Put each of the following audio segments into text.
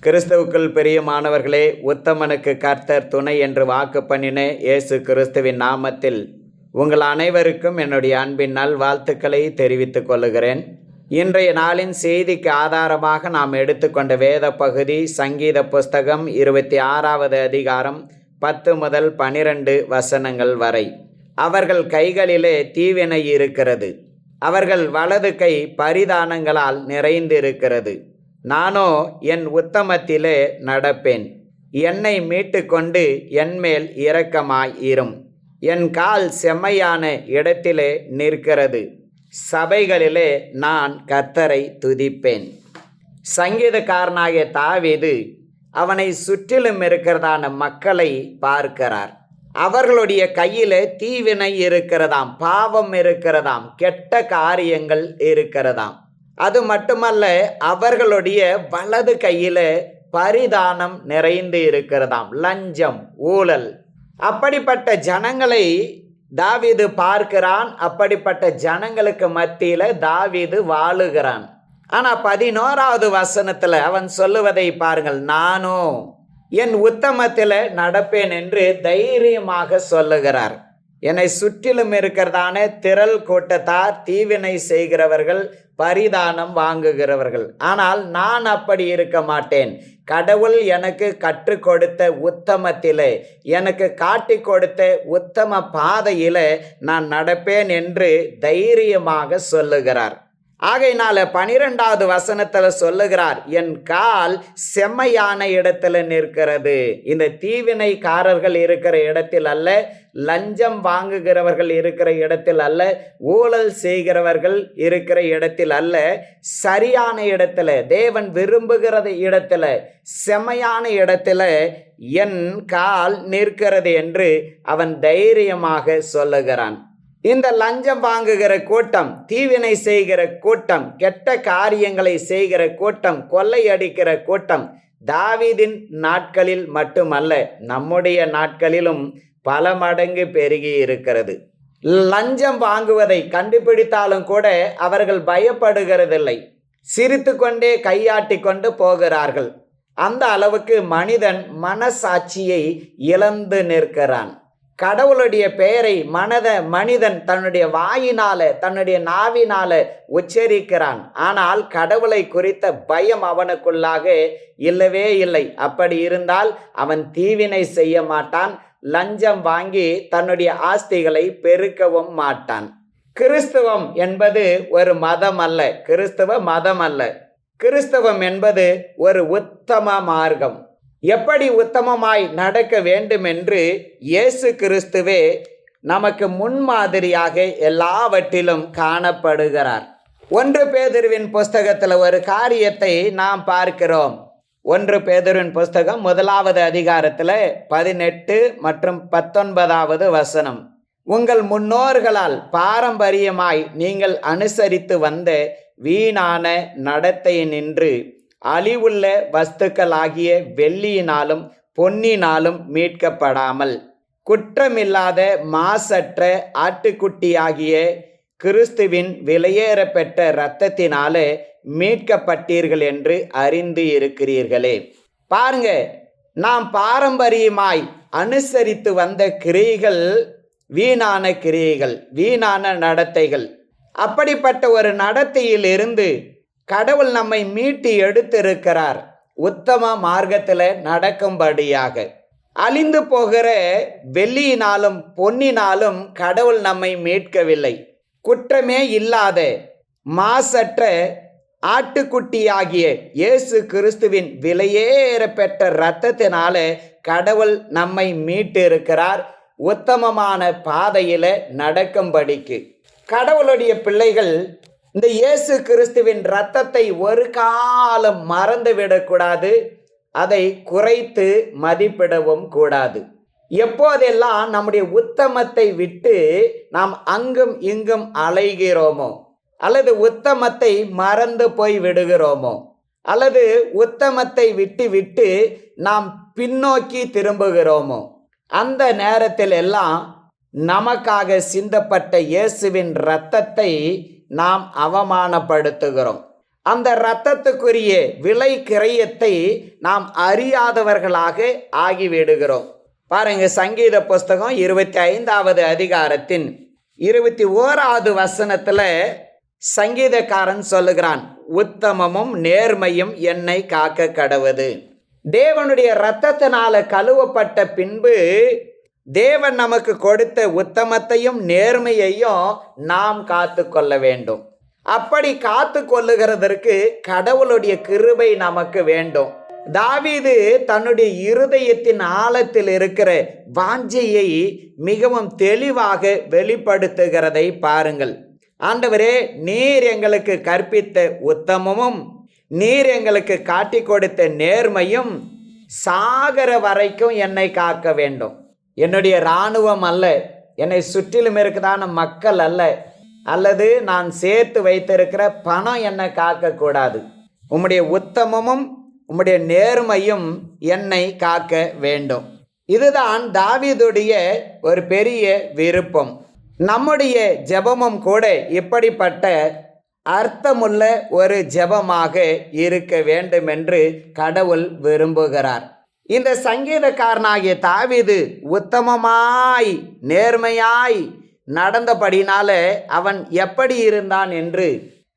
கிறிஸ்துவுக்குள் பிரியமானவர்களே, உத்தமனுக்கு கர்த்தர் துணை என்று வாக்கு பண்ணின இயேசு கிறிஸ்துவின் நாமத்தில் உங்கள் அனைவருக்கும் என்னுடைய அன்பின் நல்வாழ்த்துக்களை தெரிவித்துக் கொள்ளுகிறேன். இன்றைய நாளின் செய்திக்கு ஆதாரமாக நாம் எடுத்துக்கொண்ட வேத பகுதி சங்கீத புஸ்தகம் 26வது அதிகாரம் 10 முதல் 12 வசனங்கள் வரை. அவர்கள் கைகளிலே தீவினை இருக்கிறது, அவர்கள் வலது கை பரிதானங்களால் நிறைந்திருக்கிறது. நானோ என் உத்தமத்திலே நடப்பேன், என்னை மீட்டு கொண்டு என்மேல் இரக்கமாய் இரும். என் கால் செம்மையான இடத்திலே நிற்கிறது, சபைகளிலே நான் கர்த்தரை துதிப்பேன். சங்கீதக்காரனாகிய தாவீது அவனை சுற்றிலும் இருக்கிறதான மக்களை பார்க்கிறார். அவர்களுடைய கையிலே தீவினை இருக்கிறதாம், பாவம் இருக்கிறதாம், கெட்ட காரியங்கள் இருக்கிறதாம். அது மட்டுமல்ல, அவர்களுடைய வலது கையில பரிதானம் நிறைந்து இருக்கிறதாம், லஞ்சம், ஊழல். அப்படிப்பட்ட ஜனங்களை தாவீது பார்க்கிறான். அப்படிப்பட்ட ஜனங்களுக்கு மத்தியில தாவீது வாழுகிறான். ஆனா 11வது வசனத்துல அவன் சொல்லுவதை பாருங்கள். நானோ என் உத்தமத்தில நடப்பேன் என்று தைரியமாக சொல்லுகிறார். என்னை சுற்றிலும் இருக்கிறதான திரள் கூட்டத்தார் தீவினை செய்கிறவர்கள், பரிதானம் வாங்குகிறவர்கள். ஆனால் நான் அப்படி இருக்க மாட்டேன். கடவுள் எனக்கு கற்றுக் கொடுத்த உத்தமத்திலே, எனக்கு காட்டி கொடுத்த உத்தம பாதையிலே நான் நடப்பேன் என்று தைரியமாக சொல்லுகிறார். ஆகையினால 12வது வசனத்துல சொல்லுகிறார், என் கால் செம்மையான இடத்துல நிற்கிறது. இந்த தீவினைக்காரர்கள் இருக்கிற இடத்தில் அல்ல, லஞ்சம் வாங்குகிறவர்கள் இருக்கிற இடத்தில் அல்ல, ஊழல் செய்கிறவர்கள் இருக்கிற இடத்தில் அல்ல, சரியான இடத்துல, தேவன் விரும்புகிற இடத்துல, செம்மையான இடத்துல என் கால் நிற்கிறது என்று அவன் தைரியமாக சொல்லுகிறான். இந்த லஞ்சம் வாங்குகிற கூட்டம், தீவினை செய்கிற கூட்டம், கெட்ட காரியங்களை செய்கிற கூட்டம், கொள்ளையடிக்கிற கூட்டம் தாவீதின் நாட்களில் மட்டுமல்ல, நம்முடைய நாட்களிலும் பல மடங்கு பெருகி இருக்கிறது. லஞ்சம் வாங்குவதை கண்டுபிடித்தாலும் கூட அவர்கள் பயப்படுகிறதில்லை, சிரித்து கொண்டே கையாட்டி கொண்டு போகிறார்கள். அந்த அளவுக்கு மனிதன் மனசாட்சியை இழந்து நிற்கிறான். கடவுளுடைய பெயரை மனிதன் தன்னுடைய வாயினால, தன்னுடைய நாவினால உச்சரிக்கிறான். ஆனால் கடவுளை குறித்த பயம் அவனுக்குள்ளாக இல்லவே இல்லை. அப்படி இருந்தால் அவன் தீவினை செய்ய மாட்டான், லஞ்சம் வாங்கி தன்னுடைய ஆஸ்திகளை பெருக்கவும் மாட்டான். கிறிஸ்தவம் என்பது ஒரு மதம் அல்ல, கிறிஸ்தவ மதம் அல்ல. கிறிஸ்தவம் என்பது ஒரு உத்தம மார்க்கம். எப்படி உத்தமமாய் நடக்க வேண்டும் என்று இயேசு கிறிஸ்துவே நமக்கு முன்மாதிரியாக எல்லாவற்றிலும் காணப்படுகிறார். 1 பேதுருவின் புஸ்தகத்தில் ஒரு காரியத்தை நாம் பார்க்கிறோம். 1 பேதுருவின் புஸ்தகம் 1வது அதிகாரத்தில் 18 மற்றும் 19வது வசனம். உங்கள் முன்னோர்களால் பாரம்பரியமாய் நீங்கள் அனுசரித்து வந்த வீணான நடத்தை நின்று அழிவுள்ள வஸ்துக்களாகிய வெள்ளியினாலும் பொன்னினாலும் மீட்கப்படாமல் குற்றமில்லாத மாசற்ற ஆட்டுக்குட்டியாகிய கிறிஸ்துவின் விலையேறப்பெற்ற இரத்தத்தினாலே மீட்கப்பட்டீர்கள் என்று அறிந்து இருக்கிறீர்களே. பாருங்க, நாம் பாரம்பரியமாய் அனுசரித்து வந்த கிரியைகள் வீணான கிரியைகள், வீணான நடத்தைகள். அப்படிப்பட்ட ஒரு நடத்தையில் இருந்து கடவுள் நம்மை மீட்டு எடுத்திருக்கிறார், உத்தம மார்க்கத்தில் நடக்கும்படியாக. அழிந்து போகிற வெள்ளியினாலும் பொன்னினாலும் கடவுள் நம்மை மீட்கவில்லை. குற்றமே இல்லாத மாசற்ற ஆட்டுக்குட்டியாகிய இயேசு கிறிஸ்துவின் விலையேறப்பெற்ற இரத்தத்தினால கடவுள் நம்மை மீட்டு இருக்கிறார், உத்தமமான பாதையில நடக்கும்படிக்கு. கடவுளுடைய பிள்ளைகள் இந்த இயேசு கிறிஸ்துவின் இரத்தத்தை ஒரு காலம் மறந்து விடக்கூடாது, அதை குறைத்து மதிப்பிடவும் கூடாது. எப்போதெல்லாம் நம்முடைய உத்தமத்தை விட்டு நாம் அங்கும் இங்கும் அலைகிறோமோ, அல்லது உத்தமத்தை மறந்து போய் விடுகிறோமோ, அல்லது உத்தமத்தை விட்டு விட்டு நாம் பின்னோக்கி திரும்புகிறோமோ, அந்த நேரத்தில் எல்லாம் நமக்காக சிந்தப்பட்ட இயேசுவின் இரத்தத்தை நாம் அவமானப்படுத்துகிறோம். அந்த இரத்தத்துக்குரிய விலை கிரயத்தை நாம் அறியாதவர்களாக ஆகிவிடுகிறோம். பாருங்க, சங்கீத புஸ்தகம் 25வது அதிகாரத்தின் 21வது வசனத்துல சங்கீதக்காரன் சொல்லுகிறான், உத்தமமும் நேர்மையும் என்னை காக்க கடவது. தேவனுடைய இரத்தத்தினால கழுவப்பட்ட பின்பு தேவன் நமக்கு கொடுத்த உத்தமத்தையும் நேர்மையையும் நாம் காத்து கொள்ள வேண்டும். அப்படி காத்து கொள்ளுகிறதற்கு கடவுளுடைய கிருபை நமக்கு வேண்டும். தாவீது தன்னுடைய இருதயத்தின் ஆழத்தில் இருக்கிற வாஞ்சையை மிகவும் தெளிவாக வெளிப்படுத்துகிறதை பாருங்கள். ஆண்டவரே, நீர் எங்களுக்கு கற்பித்த உத்தமமும் நீர் எங்களுக்கு காட்டி கொடுத்த நேர்மையும் சாகர வரைக்கும் என்னை காக்க வேண்டும். என்னுடைய இராணுவம் அல்ல, என்னை சுற்றிலும் இருக்குதான மக்கள் அல்ல, அல்லது நான் சேர்த்து வைத்திருக்கிற பணம் என்னை காக்கக்கூடாது. உம்முடைய உத்தமமும் உம்முடைய நேர்மையும் என்னை காக்க வேண்டும். இதுதான் தாவீதுடைய ஒரு பெரிய விருப்பம். நம்முடைய ஜெபமும் கூட இப்படிப்பட்ட அர்த்தமுள்ள ஒரு ஜெபமாக இருக்க வேண்டும் என்று கடவுள் விரும்புகிறார். இந்த சங்கீதக்காரனாகிய தாவீது உத்தமமாய் நேர்மையாய் நடந்தபடினால அவன் எப்படி இருந்தான் என்று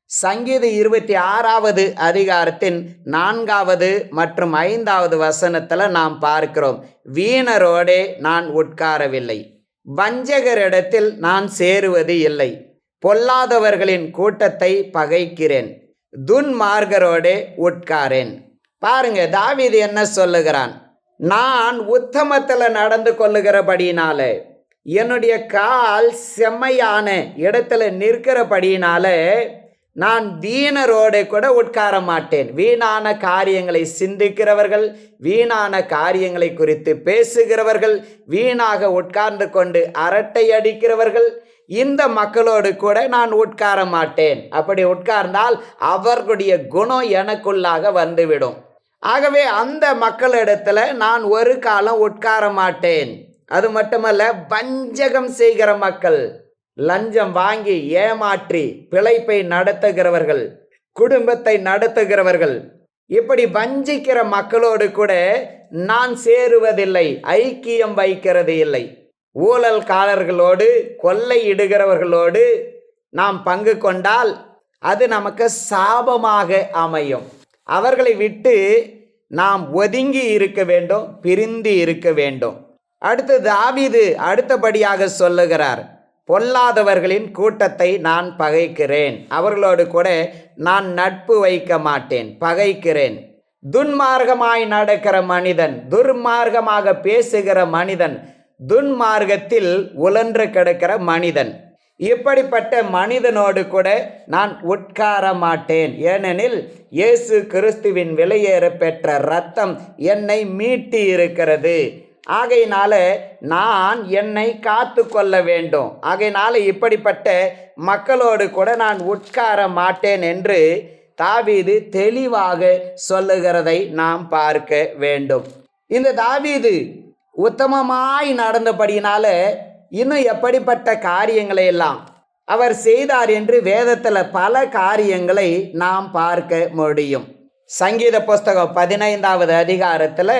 சங்கீத 26வது அதிகாரத்தின் 4வது மற்றும் 5வது வசனத்தில் நாம் பார்க்கிறோம். வீணரோடே நான் உட்காரவில்லை, வஞ்சகரிடத்தில் நான் சேருவது இல்லை, பொல்லாதவர்களின் கூட்டத்தை பகைக்கிறேன், துன்மார்கரோடே உட்காரேன். பாருங்க, தாவீது என்ன சொல்லுகிறான்? நான் உத்தமத்தில் நடந்து கொள்ளுகிறபடினால, என்னுடைய கால் செம்மையான இடத்துல நிற்கிறபடினால நான் வீணரோடு கூட உட்கார மாட்டேன். வீணான காரியங்களை சிந்திக்கிறவர்கள், வீணான காரியங்களை குறித்து பேசுகிறவர்கள், வீணாக உட்கார்ந்து கொண்டு அரட்டை அடிக்கிறவர்கள், இந்த மக்களோடு கூட நான் உட்கார மாட்டேன். அப்படி உட்கார்ந்தால் அவர்களுடைய குணம் எனக்குள்ளாக வந்துவிடும். ஆகவே அந்த மக்களிடத்துல நான் ஒரு காலம் உட்கார மாட்டேன். அது மட்டுமல்ல, வஞ்சகம் செய்கிற மக்கள், லஞ்சம் வாங்கி ஏமாற்றி பிழைப்பை நடத்துகிறவர்கள், குடும்பத்தை நடத்துகிறவர்கள், இப்படி வஞ்சிக்கிற மக்களோடு கூட நான் சேருவதில்லை, ஐக்கியம் வைக்கிறது இல்லை. ஊழல்காரர்களோடு கொள்ளையிடுகிறவர்களோடு நாம் பங்கு கொண்டால் அது நமக்கு சாபமாக அமையும். அவர்களை விட்டு நாம் ஒதுங்கி இருக்க வேண்டும், பிரிந்து இருக்க வேண்டும். அடுத்து தாவீது அடுத்தபடியாக சொல்லுகிறார், பொல்லாதவர்களின் கூட்டத்தை நான் பகைக்கிறேன், அவர்களோடு கூட நான் நட்பு வைக்க மாட்டேன், பகைக்கிறேன். துன்மார்க்கமாய் நடக்கிற மனிதன், துர்மார்க்கமாக பேசுகிற மனிதன், துன்மார்க்கத்தில் உழன்று கிடக்கிற மனிதன், இப்படிப்பட்ட மனிதனோடு கூட நான் உட்கார மாட்டேன். ஏனெனில் இயேசு கிறிஸ்துவின் விலையேற பெற்ற இரத்தம் என்னை மீட்டி இருக்கிறது. ஆகையினால நான் என்னை காத்து கொள்ள வேண்டும். ஆகையினால இப்படிப்பட்ட மக்களோடு கூட நான் உட்கார மாட்டேன் என்று தாவீது தெளிவாக சொல்லுகிறதை நாம் பார்க்க வேண்டும். இந்த தாவீது உத்தமமாய் நடந்தபடினால இன்னும் எப்படிப்பட்ட காரியங்களை எல்லாம் அவர் செய்தார் என்று வேதத்தில் பல காரியங்களை நாம் பார்க்க முடியும். சங்கீத புஸ்தகம் 15வது அதிகாரத்தில்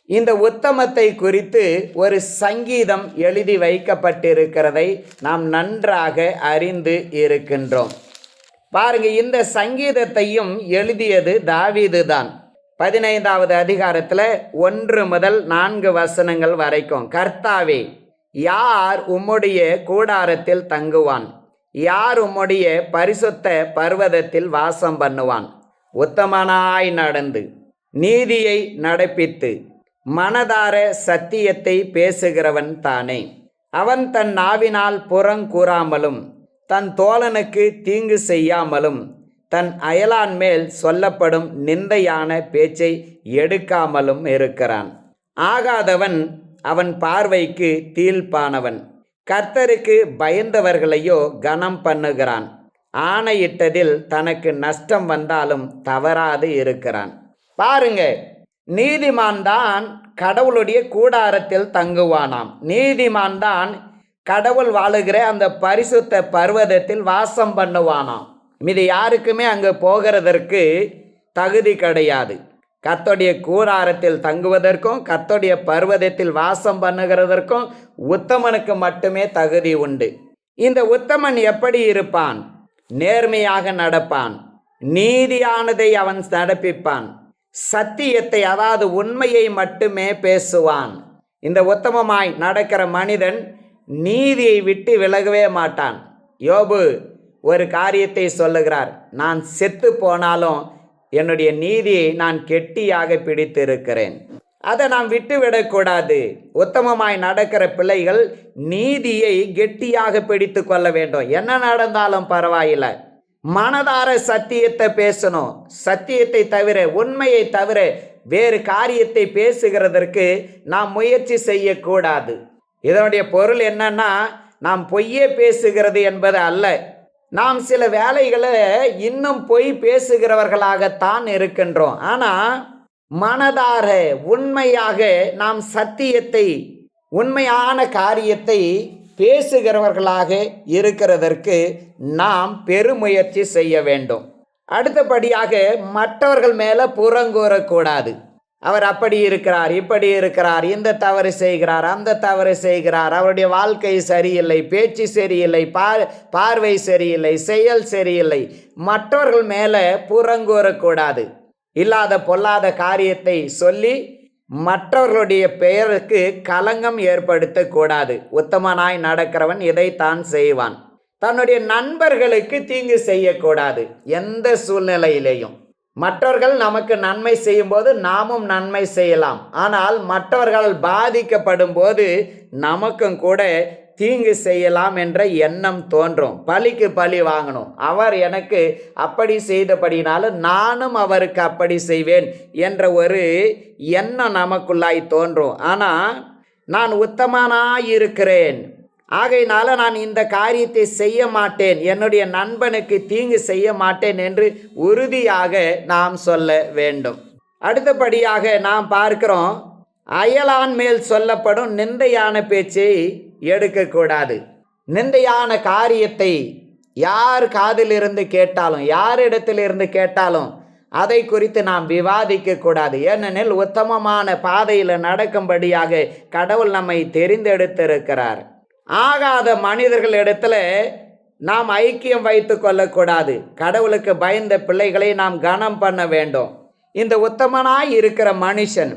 இந்த உத்தமத்தை குறித்து ஒரு சங்கீதம் எழுதி வைக்கப்பட்டிருக்கிறதை நாம் நன்றாக அறிந்து இருக்கின்றோம். பாருங்க, இந்த சங்கீதத்தையும் எழுதியது தாவீது தான். 15வது அதிகாரத்தில் 1 முதல் 4 வசனங்கள் வரைக்கும், கர்த்தாவே, யார் உம்முடைய கூடாரத்தில் தங்குவான்? யார் உம்முடைய பரிசுத்த பர்வதத்தில் வாசம் பண்ணுவான்? உத்தமனாய் நடந்து நீதியை நடப்பித்து மனதார சத்தியத்தை பேசுகிறவன் தானே. அவன் தன் நாவினால் புறங்கூறாமலும் தன் தோழனுக்கு தீங்கு செய்யாமலும் தன் அயலான் மேல் சொல்லப்படும் நிந்தையான பேச்சை எடுக்காமலும் இருக்கிறான். ஆகாதவன் அவன் பார்வைக்கு தீழ்ப்பானவன். கர்த்தருக்கு பயந்தவர்களையோ கனம் பண்ணுகிறான். ஆணையிட்டதில் தனக்கு நஷ்டம் வந்தாலும் தவறாது இருக்கிறான். பாருங்க, நீதிமான் தான் கடவுளுடைய கூடாரத்தில் தங்குவானாம். நீதிமான் தான் கடவுள் வாழுகிற அந்த பரிசுத்த பர்வதத்தில் வாசம் பண்ணுவானாம். மீது யாருக்குமே அங்கே போகிறதற்கு தகுதி கிடையாது. கர்த்தருடைய கூடாரத்தில் தங்குவதற்கும் கர்த்தருடைய பர்வதத்தில் வாசம் பண்ணுகிறதற்கும் உத்தமனுக்கு மட்டுமே தகுதி உண்டு. இந்த உத்தமன் எப்படி இருப்பான்? நேர்மையாக நடப்பான், நீதியானதை அவன் நடப்பிப்பான், சத்தியத்தை அதாவது உண்மையை மட்டுமே பேசுவான். இந்த உத்தமமாய் நடக்கிற மனிதன் நீதியை விட்டு விலகவே மாட்டான். யோபு ஒரு காரியத்தை சொல்லுகிறார், நான் செத்து போனாலும் என்னுடைய நீதியை நான் கெட்டியாக பிடித்திருக்கிறேன், அதை நாம் விட்டுவிடக்கூடாது. உத்தமமாய் நடக்கிற பிள்ளைகள் நீதியை கெட்டியாக பிடித்து கொள்ள வேண்டும். என்ன நடந்தாலும் பரவாயில்லை, மனதார சத்தியத்தை பேசணும். சத்தியத்தை தவிர, உண்மையை தவிர வேறு காரியத்தை பேசுகிறதற்கு நாம் முயற்சி செய்யக்கூடாது. இதனுடைய பொருள் என்னன்னா, நாம் பொய்யே பேசுகிறது என்பது அல்ல. நாம் சில வேளைகளை இன்னும் பொய் பேசுகிறவர்களாகத்தான் இருக்கின்றோம். ஆனால் மனதார உண்மையாக நாம் சத்தியத்தை, உண்மையான காரியத்தை பேசுகிறவர்களாக இருக்கிறதற்கு நாம் பெருமுயற்சி செய்ய வேண்டும். அடுத்தபடியாக மற்றவர்கள் மேலே புறங்கூறக்கூடாது. அவர் அப்படி இருக்கிறார், இப்படி இருக்கிறார், இந்த தவறு செய்கிறார், அந்த தவறு செய்கிறார், அவருடைய வாழ்க்கை சரியில்லை, பேச்சு சரியில்லை, பார்வை சரியில்லை, செயல் சரியில்லை. மற்றவர்கள் மேலே புறங்கூறக்கூடாது. இல்லாத பொல்லாத காரியத்தை சொல்லி மற்றவர்களுடைய பெயருக்கு களங்கம் ஏற்படுத்தக்கூடாது. உத்தமனாய் நடக்கிறவன் இதைத்தான் செய்வான். தன்னுடைய நண்பர்களுக்கு தீங்கு செய்யக்கூடாது எந்த சூழ்நிலையிலேயும். மற்றவர்கள் நமக்கு நன்மை செய்யும்போது நாமும் நன்மை செய்யலாம். ஆனால் மற்றவர்கள் பாதிக்கப்படும் போது நமக்கும் கூட தீங்கு செய்யலாம் என்ற எண்ணம் தோன்றும். பழிக்கு பழி வாங்கணும், அவர் எனக்கு அப்படி செய்தபடினால நானும் அவருக்கு அப்படி செய்வேன் என்ற ஒரு எண்ணம் நமக்குள்ளாய் தோன்றும். ஆனால் நான் உத்தமனாய் இருக்கிறேன், ஆகையினால நான் இந்த காரியத்தை செய்ய மாட்டேன், என்னுடைய நண்பனுக்கு தீங்கு செய்ய மாட்டேன் என்று உறுதியாக நாம் சொல்ல வேண்டும். அடுத்தபடியாக நாம் பார்க்கிறோம், அயலான் மேல் சொல்லப்படும் நிந்தையான பேச்சை எடுக்கக்கூடாது. நிந்தையான காரியத்தை யார் காதிலிருந்து கேட்டாலும், யாரிடத்திலிருந்து கேட்டாலும் அதை குறித்து நாம் விவாதிக்க கூடாது. ஏனெனில் உத்தமமான பாதையில் நடக்கும்படியாக கடவுள் நம்மை தெரிந்தெடுத்திருக்கிறார். ஆகாத மனிதர்களிடத்துல நாம் ஐக்கியம் வைத்து கொள்ளக்கூடாது. கடவுளுக்கு பயந்த பிள்ளைகளை நாம் கனம் பண்ண வேண்டும். இந்த உத்தமனாய் இருக்கிற மனுஷன்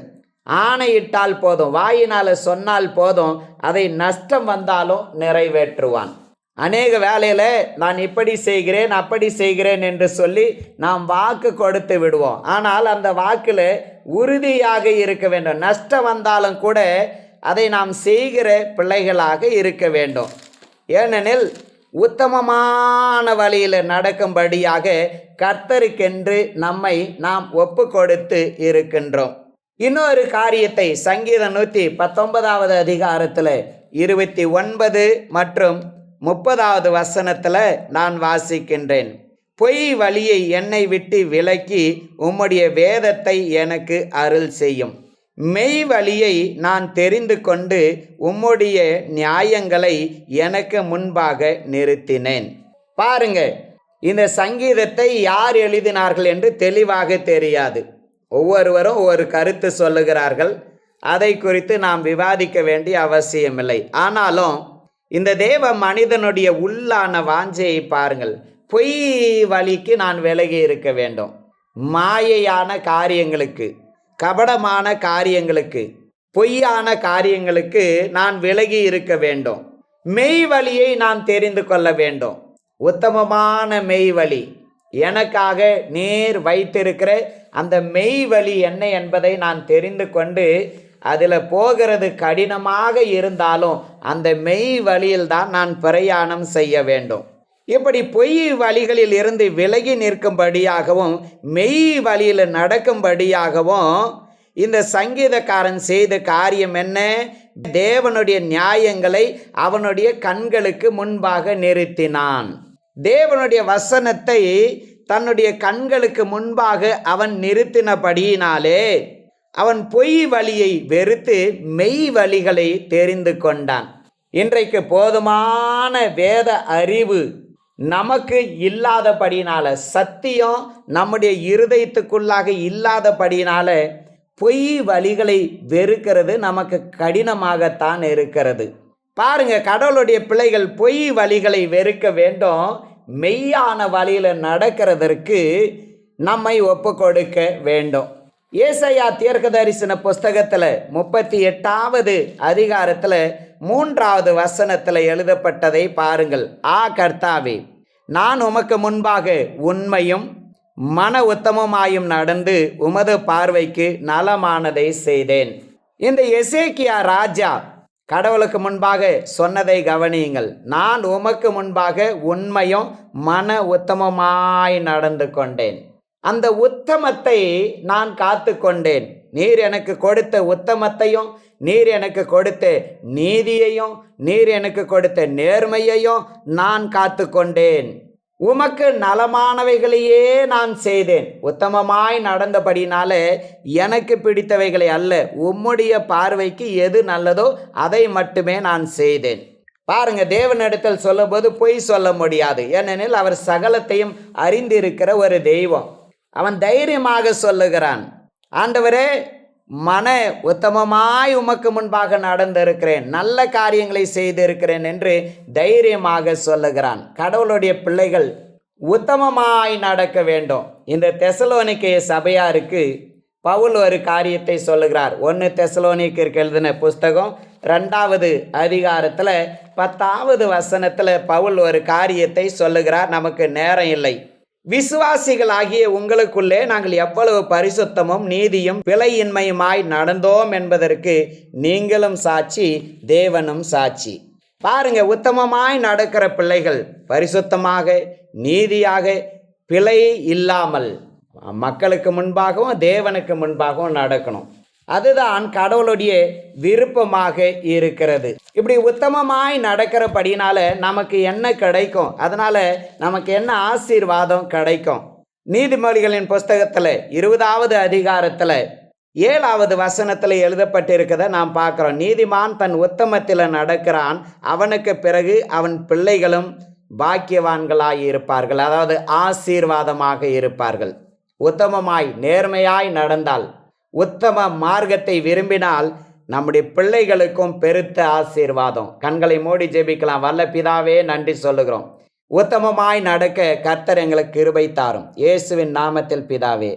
ஆணையிட்டால் போதும், வாயினால் சொன்னால் போதும், அதை நஷ்டம் வந்தாலும் நிறைவேற்றுவான். அநேக வேலையில் நான் இப்படி செய்கிறேன் அப்படி செய்கிறேன் என்று சொல்லி நாம் வாக்கு கொடுத்து விடுவோம். ஆனால் அந்த வாக்கில் உறுதியாக இருக்க வேண்டும். நஷ்டம் வந்தாலும் கூட அதை நாம் செய்கிற பிள்ளைகளாக இருக்க வேண்டும். ஏனெனில் உத்தமமான வழியில் நடக்கும்படியாக கர்த்தருக்கென்று நம்மை நாம் ஒப்பு கொடுத்து இருக்கின்றோம். இன்னொரு காரியத்தை சங்கீதம் 119 அதிகாரத்தில் 29 மற்றும் 30 வசனத்தில் நான் வாசிக்கின்றேன். பொய் வழியை என்னை விட்டு விலக்கி உம்முடைய வேதத்தை எனக்கு அருள் செய்யும். மெய் வழியை நான் தெரிந்து கொண்டு உம்முடைய நியாயங்களை எனக்கு முன்பாக நிறுத்தினேன். பாருங்க, இந்த சங்கீதத்தை யார் எழுதினார்கள் என்று தெளிவாக தெரியாது. ஒவ்வொருவரும் ஒவ்வொரு கருத்து சொல்லுகிறார்கள். அதை குறித்து நாம் விவாதிக்க வேண்டிய அவசியமில்லை. ஆனாலும் இந்த தேவ மனிதனுடைய உள்ளான வாஞ்சையை பாருங்கள். பொய் வழிக்கு நான் விலகி இருக்க வேண்டும். மாயையான காரியங்களுக்கு, கபடமான காரியங்களுக்கு, பொய்யான காரியங்களுக்கு நான் விலகி இருக்க வேண்டும். மெய் வழியை நான் தெரிந்து கொள்ள வேண்டும். உத்தமமான மெய் வழி, எனக்காக நேர் வைத்திருக்கிற அந்த மெய் வழி என்ன என்பதை நான் தெரிந்து கொண்டு அதில் போகிறது கடினமாக இருந்தாலும் அந்த மெய் வழியில் தான் நான் பிரயாணம் செய்ய வேண்டும். இப்படி பொய் வழிகளில் இருந்து விலகி நிற்கும்படியாகவும் மெய் வழியில் நடக்கும்படியாகவும் இந்த சங்கீதக்காரன் செய்த காரியம் என்ன? தேவனுடைய நியாயங்களை அவனுடைய கண்களுக்கு முன்பாக நிறுத்தினான். தேவனுடைய வசனத்தை தன்னுடைய கண்களுக்கு முன்பாக அவன் நிறுத்தினபடியினாலே அவன் பொய் வழியை வெறுத்து மெய் வழிகளை தெரிந்து கொண்டான். இன்றைக்கு போதுமான வேத அறிவு நமக்கு இல்லாதபடினால, சத்தியம் நம்முடைய இருதயத்துக்குள்ளாக இல்லாதபடினால பொய் வழிகளை வெறுக்கிறது நமக்கு கடினமாகத்தான் இருக்கிறது. பாருங்க, கடவுளுடைய பிள்ளைகள் பொய் வழிகளை வெறுக்க வேண்டும். மெய்யான வழியில் நடக்கிறதற்கு நம்மை ஒப்பு கொடுக்க வேண்டும். ஏசாயா தீர்க்கதரிசன புஸ்தகத்தில் 38வது அதிகாரத்தில் 3வது வசனத்தில் எழுதப்பட்டதை பாருங்கள். கர்த்தாவே, நான் உமக்கு முன்பாக உண்மையும் மன உத்தமமாயும் நடந்து உமது பார்வைக்கு நலமானதை செய்தேன். இந்த எசேக்கியா ராஜா கடவுளுக்கு முன்பாக சொன்னதை கவனியுங்கள். நான் உமக்கு முன்பாக உண்மையும் மன உத்தமமாய் நடந்து கொண்டேன். அந்த உத்தமத்தை நான் காத்து கொண்டேன். நீர் எனக்கு கொடுத்த உத்தமத்தையும், நீர் எனக்கு கொடுத்த நீதியையும், நீர் எனக்கு கொடுத்த நேர்மையையும் நான் காத்து கொண்டேன். உமக்கு நலமானவைகளையே நான் செய்தேன். உத்தமமாய் நடந்தபடினால எனக்கு பிடித்தவைகளை அல்ல, உம்முடைய பார்வைக்கு எது நல்லதோ அதை மட்டுமே நான் செய்தேன். பாருங்க, தேவனிடத்தில் சொல்லும்போது பொய் சொல்ல முடியாது. ஏனெனில் அவர் சகலத்தையும் அறிந்திருக்கிற ஒரு தெய்வம். அவன் தைரியமாக சொல்லுகிறான், ஆண்டவரே, மன உத்தமமாய் உமக்கு முன்பாக நடந்திருக்கிறேன், நல்ல காரியங்களை செய்திருக்கிறேன் என்று தைரியமாக சொல்லுகிறான். கடவுளுடைய பிள்ளைகள் உத்தமமாய் நடக்க வேண்டும். இந்த தெசலோனிக்கேய சபையாருக்கு பவுல் ஒரு காரியத்தை சொல்லுகிறார். 1 தெசலோனிக்கேயருக்கு எழுதின புஸ்தகம் 2வது அதிகாரத்தில் 10வது வசனத்தில் பவுல் ஒரு காரியத்தை சொல்லுகிறார். நமக்கு நேரம் இல்லை. விசுவாசிகளாகிய உங்களுக்குள்ளே நாங்கள் எவ்வளவு பரிசுத்தமும் நீதியும் பிழையின்மையுமாய் நடந்தோம் என்பதற்கு நீங்களும் சாட்சி, தேவனும் சாட்சி. பாருங்க, உத்தமமாய் நடக்கிற பிள்ளைகள் பரிசுத்தமாக, நீதியாக, பிழை இல்லாமல் மக்களுக்கு முன்பாகவும் தேவனுக்கு முன்பாகவும் நடக்கணும். அதுதான் கடவுளுடைய விருப்பமாக இருக்கிறது. இப்படி உத்தமமாய் நடக்கிறபடினால நமக்கு என்ன கிடைக்கும்? அதனால நமக்கு என்ன ஆசீர்வாதம் கிடைக்கும்? நீதிமொழிகளின் புஸ்தகத்தில் 20வது அதிகாரத்தில் 7வது வசனத்தில் எழுதப்பட்டிருக்கிறத நாம் பார்க்குறோம். நீதிமான் தன் உத்தமத்தில் நடக்கிறான், அவனுக்கு பிறகு அவன் பிள்ளைகளும் பாக்கியவான்களாய் இருப்பார்கள். அதாவது ஆசீர்வாதமாக இருப்பார்கள். உத்தமமாய் நேர்மையாய் நடந்தால், உத்தம மார்க்கத்தை விரும்பினால் நம்முடைய பிள்ளைகளுக்கும் பெருத்த ஆசீர்வாதம். கண்களை மூடி ஜெபிக்கலாம். வல்ல பிதாவே, நன்றி சொல்லுகிறோம். உத்தமமாய் நடக்க கர்த்தர் எங்களுக்கு கிருபை தாரும். இயேசுவின் நாமத்தில் பிதாவே.